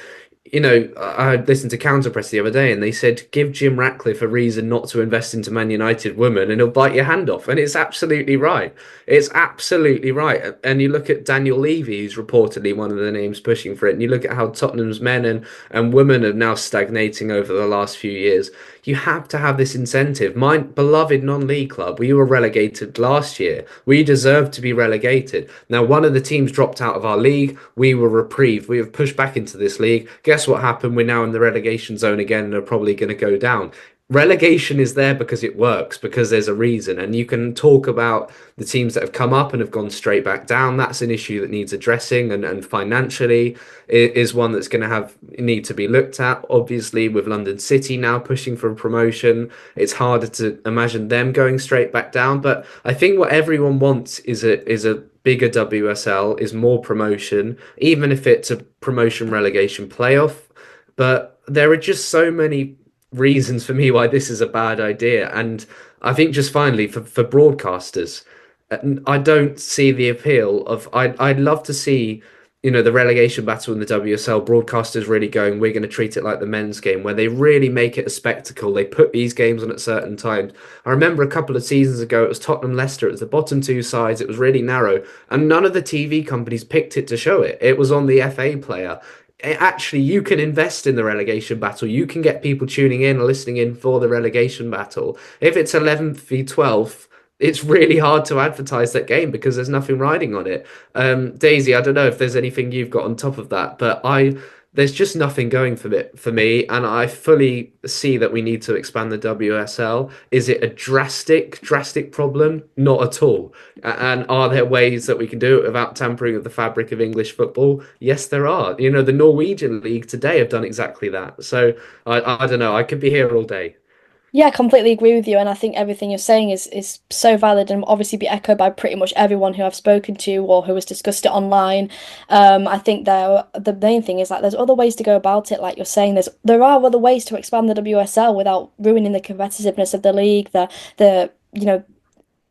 I listened to Counter Press the other day, and they said, give Jim Ratcliffe a reason not to invest into Man United women, and he'll bite your hand off. And it's absolutely right. It's absolutely right. And you look at Daniel Levy, who's reportedly one of the names pushing for it, and you look at how Tottenham's men and women are now stagnating over the last few years. You have to have this incentive. My beloved non-league club, we were relegated last year. We deserve to be relegated. Now, one of the teams dropped out of our league. We were reprieved. We have pushed back into this league. Guess what happened? We're now in the relegation zone again and are probably going to go down. Relegation is there because it works, because there's a reason. And you can talk about the teams that have come up and have gone straight back down. That's an issue that needs addressing, and financially is one that's going to need to be looked at. Obviously, with London City now pushing for a promotion, it's harder to imagine them going straight back down. But I think what everyone wants is a bigger WSL, is more promotion, even if it's a promotion relegation playoff. But there are just so many reasons for me why this is a bad idea. And I think just finally for broadcasters, I don't see the appeal of I'd love to see the relegation battle in the WSL, broadcasters really going, we're going to treat it like the men's game, where they really make it a spectacle. They put these games on at certain times. I remember a couple of seasons ago, it was Tottenham Leicester. It was the bottom two sides. It was really narrow, and none of the TV companies picked it to show it. It was on the FA player. Actually, you can invest in the relegation battle. You can get people tuning in or listening in for the relegation battle. If it's 11th v 12th, it's really hard to advertise that game because there's nothing riding on it. Daisy, I don't know if there's anything you've got on top of that, but there's just nothing going for me, and I fully see that we need to expand the WSL. Is it a drastic problem? Not at all. And are there ways that we can do it without tampering with the fabric of English football? Yes, there are. The Norwegian league today have done exactly that. So I don't know. I could be here all day. Yeah, I completely agree with you, and I think everything you're saying is so valid and obviously be echoed by pretty much everyone who I've spoken to or who has discussed it online. I think the main thing is like there's other ways to go about it, like you're saying. There are other ways to expand the WSL without ruining the competitiveness of the league, the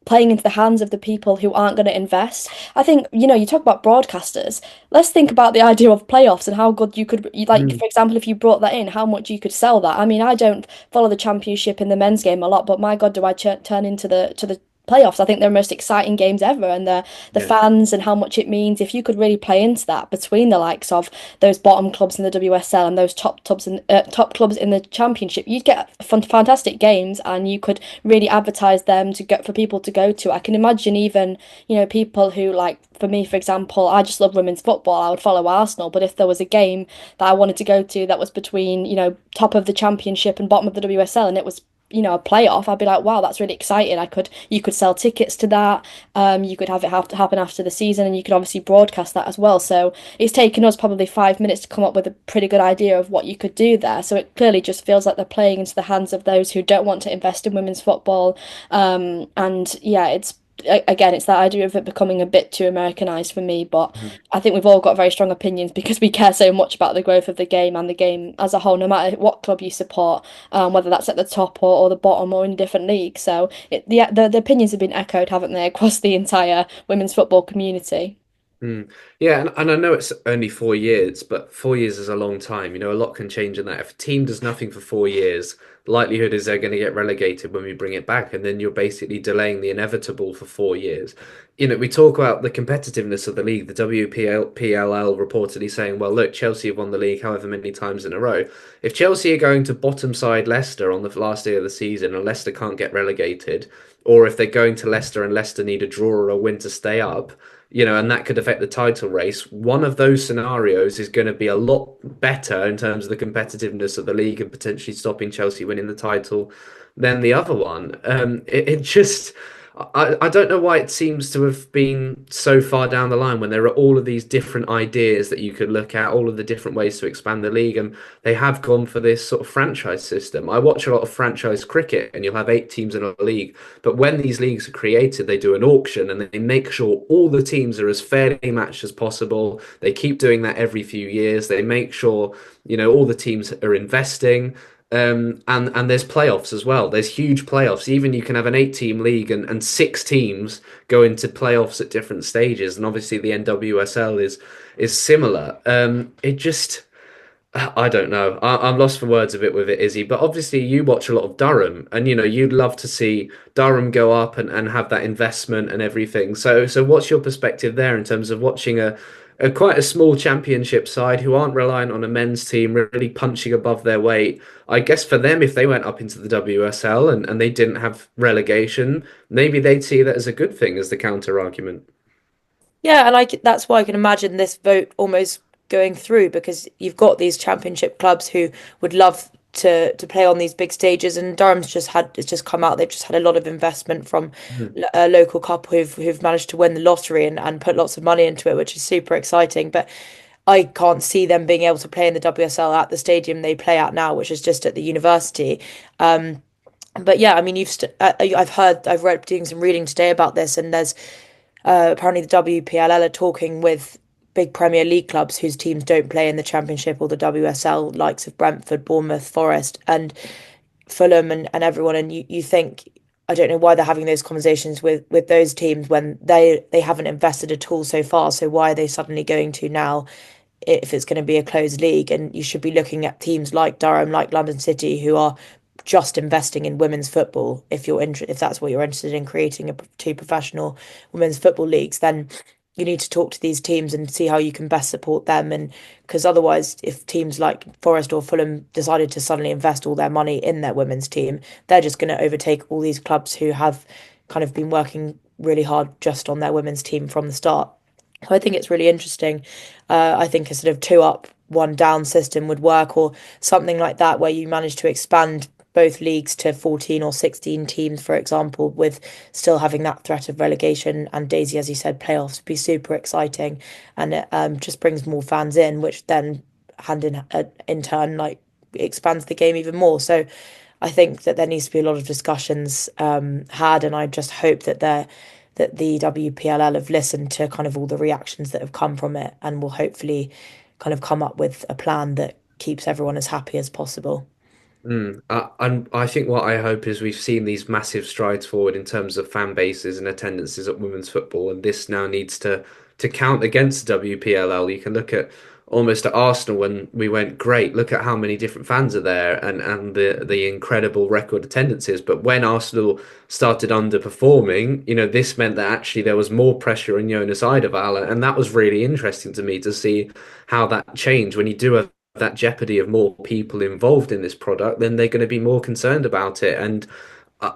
playing into the hands of the people who aren't going to invest. I think, you talk about broadcasters. Let's think about the idea of playoffs and how good like, for example, if you brought that in, how much you could sell that. I mean, I don't follow the championship in the men's game a lot, but my God, do I turn into the playoffs. I think they're the most exciting games ever, and the Yeah. fans and how much it means. If you could really play into that between the likes of those bottom clubs in the WSL and those top clubs in the Championship, you'd get fantastic games, and you could really advertise them to get for people to go to. I can imagine even people who like. For me, for example, I just love women's football. I would follow Arsenal, but if there was a game that I wanted to go to that was between, top of the Championship and bottom of the WSL, and it was a playoff, I'd be like, wow, that's really exciting. You could sell tickets to that. You could have it have to happen after the season, and you could obviously broadcast that as well. So it's taken us probably 5 minutes to come up with a pretty good idea of what you could do there. So it clearly just feels like they're playing into the hands of those who don't want to invest in women's football. And yeah, it's again, it's that idea of it becoming a bit too Americanized for me. But Mhm. I think we've all got very strong opinions because we care so much about the growth of the game and the game as a whole, no matter what club you support, whether that's at the top or the bottom or in different leagues. So the opinions have been echoed, haven't they, across the entire women's football community. Mm. Yeah, and I know it's only 4 years, but 4 years is a long time. A lot can change in that. If a team does nothing for 4 years, the likelihood is they're going to get relegated when we bring it back, and then you're basically delaying the inevitable for 4 years. We talk about the competitiveness of the league, the WPLL reportedly saying, well, look, Chelsea have won the league however many times in a row. If Chelsea are going to bottom side Leicester on the last day of the season and Leicester can't get relegated, or if they're going to Leicester and Leicester need a draw or a win to stay up, and that could affect the title race. One of those scenarios is going to be a lot better in terms of the competitiveness of the league and potentially stopping Chelsea winning the title than the other one. It just, I don't know why it seems to have been so far down the line when there are all of these different ideas that you could look at, all of the different ways to expand the league, and they have gone for this sort of franchise system. I watch a lot of franchise cricket, and you'll have 8 teams in a league, but when these leagues are created, they do an auction and they make sure all the teams are as fairly matched as possible. They keep doing that every few years. They make sure, all the teams are investing. And there's playoffs as well. There's huge playoffs. Even you can have an 8 team league and 6 teams go into playoffs at different stages. And obviously the NWSL is similar. It just I don't know. I'm lost for words a bit with it, Izzy. But obviously, you watch a lot of Durham, and you'd love to see Durham go up and have that investment and everything. So what's your perspective there in terms of watching a quite a small championship side who aren't reliant on a men's team really punching above their weight? I guess for them, if they went up into the WSL and they didn't have relegation, maybe they'd see that as a good thing as the counter argument. Yeah, and that's why I can imagine this vote almost going through because you've got these championship clubs who would love to play on these big stages, and Durham's just had it's just come out. They've just had a lot of investment from Mhm. a local couple who've managed to win the lottery and put lots of money into it, which is super exciting. But I can't see them being able to play in the WSL at the stadium they play at now, which is just at the university. But yeah, I mean, I've read doing some reading today about this, and there's apparently the WPLL are talking with big Premier League clubs whose teams don't play in the Championship or the WSL, likes of Brentford, Bournemouth, Forest, and Fulham, and everyone. And you think, I don't know why they're having those conversations with those teams when they haven't invested at all so far. So why are they suddenly going to now if it's going to be a closed league? And you should be looking at teams like Durham, like London City, who are just investing in women's football. If that's what you're interested in, creating two professional women's football leagues, then you need to talk to these teams and see how you can best support them. And because otherwise, if teams like Forest or Fulham decided to suddenly invest all their money in their women's team, they're just going to overtake all these clubs who have kind of been working really hard just on their women's team from the start. So I think it's really interesting. I think a sort of two up, one down system would work, or something like that, where you manage to expand both leagues to 14 or 16 teams, for example, with still having that threat of relegation. And Daisy, as you said, playoffs would be super exciting, and it just brings more fans in, which then in turn like expands the game even more. So I think that there needs to be a lot of discussions had, and I just hope that the WPLL have listened to kind of all the reactions that have come from it, and will hopefully kind of come up with a plan that keeps everyone as happy as possible. And I think what I hope is we've seen these massive strides forward in terms of fan bases and attendances at women's football, and this now needs to count against the WPLL. You can look at almost at Arsenal when we went great. Look at how many different fans are there and the incredible record attendances. But when Arsenal started underperforming, this meant that actually there was more pressure on Jonas Eidevall, and that was really interesting to me to see how that changed when you do have that jeopardy of more people involved in this product, then they're going to be more concerned about it. And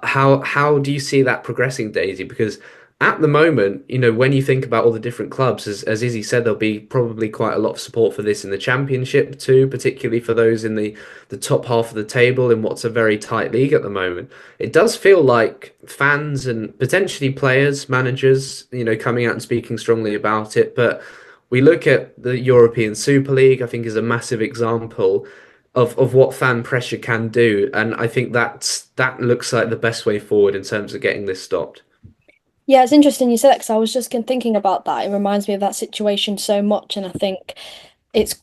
how do you see that progressing, Daisy? Because at the moment, when you think about all the different clubs, as Izzy said, there'll be probably quite a lot of support for this in the championship too, particularly for those in the top half of the table in what's a very tight league at the moment. It does feel like fans and potentially players, managers, coming out and speaking strongly about it, but we look at the European Super League, I think is a massive example of what fan pressure can do. And I think that looks like the best way forward in terms of getting this stopped. Yeah, it's interesting you said that because I was just thinking about that. It reminds me of that situation so much, and I think it's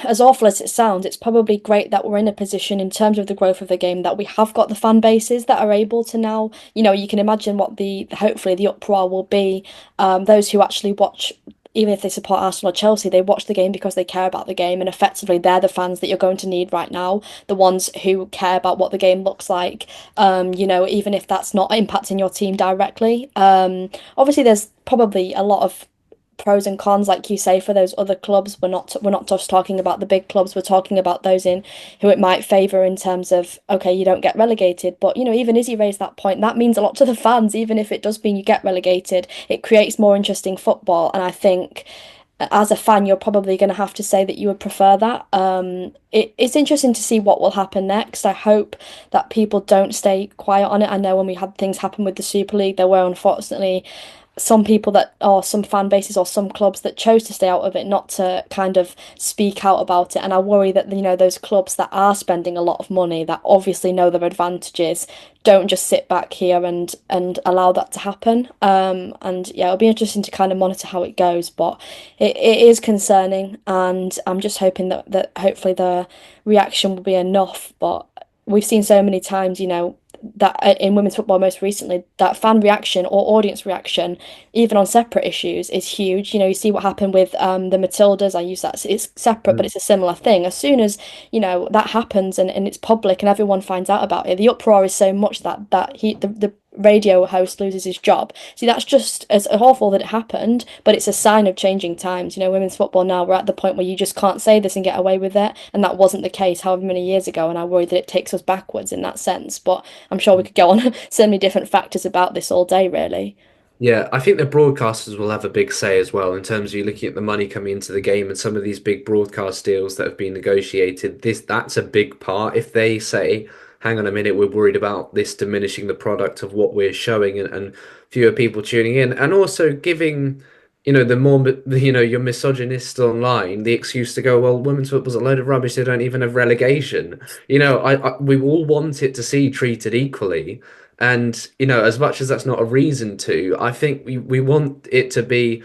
as awful as it sounds, it's probably great that we're in a position in terms of the growth of the game that we have got the fan bases that are able to now, you can imagine what the hopefully the uproar will be. Those who actually watch, even if they support Arsenal or Chelsea, they watch the game because they care about the game, and effectively they're the fans that you're going to need right now, the ones who care about what the game looks like. Even if that's not impacting your team directly. Obviously, there's probably a lot of pros and cons, like you say, for those other clubs. We're not just talking about the big clubs. We're talking about those in who it might favour in terms of, okay, you don't get relegated. But even Izzy raised that point. That means a lot to the fans, even if it does mean you get relegated. It creates more interesting football, and I think as a fan, you're probably going to have to say that you would prefer that. It's interesting to see what will happen next. I hope that people don't stay quiet on it. I know when we had things happen with the Super League, there were unfortunately some people that, or some fan bases or some clubs that chose to stay out of it, not to kind of speak out about it. And I worry that, those clubs that are spending a lot of money, that obviously know their advantages, don't just sit back here and allow that to happen. And yeah, it'll be interesting to kind of monitor how it goes, but it is concerning, and I'm just hoping that hopefully the reaction will be enough. But we've seen so many times, that in women's football most recently, that fan reaction or audience reaction, even on separate issues, is huge. You see what happened with the Matildas. I use that, it's separate, but it's a similar thing. As soon as, that happens and it's public and everyone finds out about it, the uproar is so much that the radio host loses his job. See, that's just as awful that it happened, but it's a sign of changing times. Women's football now, we're at the point where you just can't say this and get away with it, and that wasn't the case however many years ago, and I worry that it takes us backwards in that sense. But I'm sure we could go on so many different factors about this all day, really. Yeah, I think the broadcasters will have a big say as well in terms of you looking at the money coming into the game and some of these big broadcast deals that have been negotiated. That's a big part. If they say, hang on a minute, we're worried about this diminishing the product of what we're showing and fewer people tuning in, and also giving, the more, you're misogynist online, the excuse to go, well, women's football's a load of rubbish. They don't even have relegation. We all want it to see treated equally. And, as much as that's not a reason to, I think we want it to be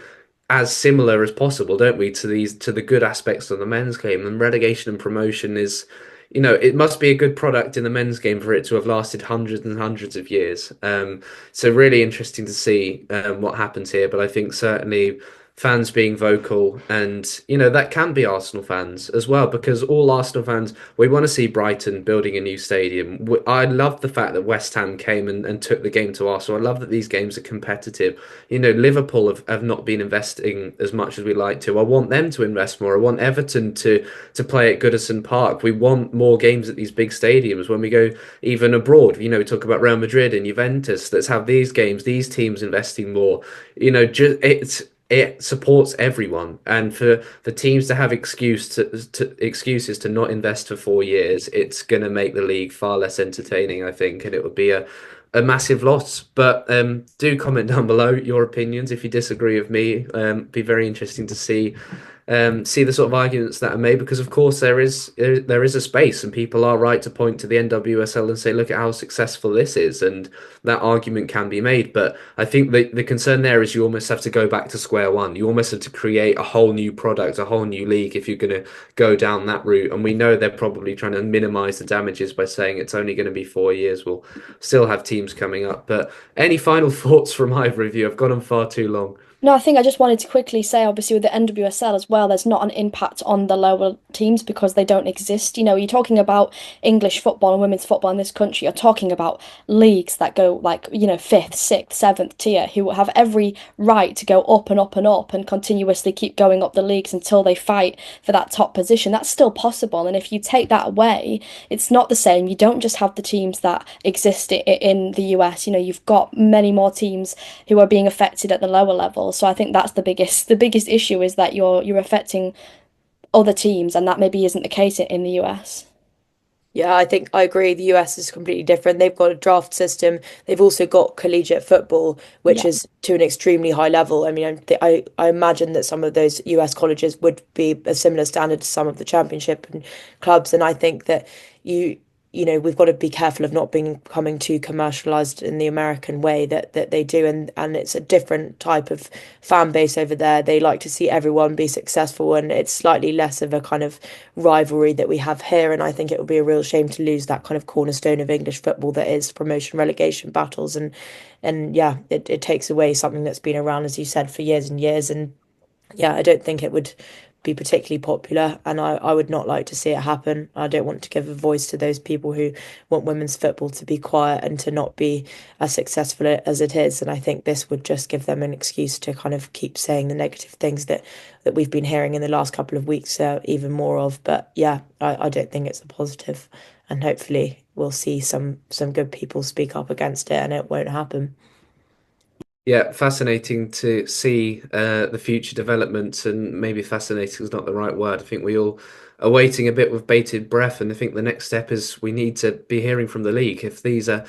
as similar as possible, don't we, to the good aspects of the men's game. And relegation and promotion is, it must be a good product in the men's game for it to have lasted hundreds and hundreds of years. So really interesting to see what happens here. But I think certainly fans being vocal, and that can be Arsenal fans as well, because all Arsenal fans, we want to see Brighton building a new stadium. I love the fact that West Ham came and took the game to Arsenal. I love that these games are competitive. Liverpool have not been investing as much as we like to. I want them to invest more. I want Everton to play at Goodison Park. We want more games at these big stadiums when we go even abroad. We talk about Real Madrid and Juventus. Let's have these games, these teams investing more. It supports everyone, and for teams to have excuses to not invest for 4 years, it's going to make the league far less entertaining, I think, and it would be a massive loss. But do comment down below your opinions if you disagree with me. Be very interesting to see the sort of arguments that are made, because of course there is a space, and people are right to point to the NWSL and say, look at how successful this is, and that argument can be made. But I think the concern there is you almost have to go back to square one. You almost have to create a whole new product, a whole new league, if you're going to go down that route. And we know they're probably trying to minimize the damages by saying it's only going to be 4 years. We'll still have teams coming up. But any final thoughts from either of you? I've gone on far too long. No, I think I just wanted to quickly say, obviously, with the NWSL as well, there's not an impact on the lower teams because they don't exist. You're talking about English football and women's football in this country. You're talking about leagues that go like, fifth, sixth, seventh tier, who have every right to go up and up and up and continuously keep going up the leagues until they fight for that top position. That's still possible. And if you take that away, it's not the same. You don't just have the teams that exist in the US. You've got many more teams who are being affected at the lower level. So I think that's the biggest issue, is that you're affecting other teams, and that maybe isn't the case in the US. Yeah, I think I agree. The US is completely different. They've got a draft system. They've also got collegiate football, which Yeah. is to an extremely high level. I mean, I imagine that some of those US colleges would be a similar standard to some of the championship and clubs. And I think that you we've got to be careful of not becoming too commercialized in the American way that they do, and it's a different type of fan base over there. They like to see everyone be successful, and it's slightly less of a kind of rivalry that we have here. And I think it would be a real shame to lose that kind of cornerstone of English football that is promotion relegation battles, and yeah, it takes away something that's been around, as you said, for years and years. And yeah, I don't think it would be particularly popular, and I would not like to see it happen. I don't want to give a voice to those people who want women's football to be quiet and to not be as successful as it is. And I think this would just give them an excuse to kind of keep saying the negative things that we've been hearing in the last couple of weeks, even more of. But yeah, I don't think it's a positive, and hopefully we'll see some good people speak up against it, and it won't happen. Yeah, fascinating to see the future developments, and maybe fascinating is not the right word. I think we all are waiting a bit with bated breath, and I think the next step is we need to be hearing from the league. If these are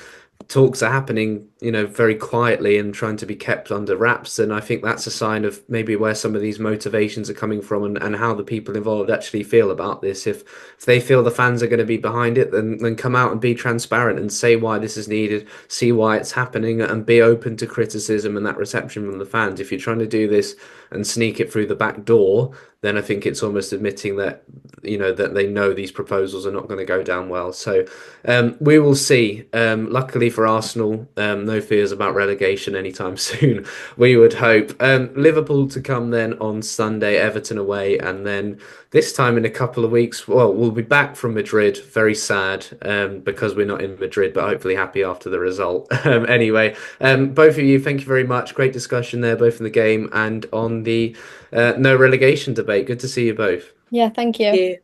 talks are happening, very quietly and trying to be kept under wraps, then I think that's a sign of maybe where some of these motivations are coming from, and how the people involved actually feel about this. If they feel the fans are going to be behind it, then come out and be transparent and say why this is needed, see why it's happening, and be open to criticism and that reception from the fans. If you're trying to do this and sneak it through the back door, then I think it's almost admitting that that they know these proposals are not going to go down well. So we will see. Luckily for Arsenal, no fears about relegation anytime soon. We would hope. Liverpool to come then on Sunday, Everton away, and then this time in a couple of weeks, well, we'll be back from Madrid. Very sad because we're not in Madrid, but hopefully happy after the result. Anyway, both of you, thank you very much. Great discussion there, both in the game and on the no relegation debate. Good to see you both. Yeah, thank you. Yeah.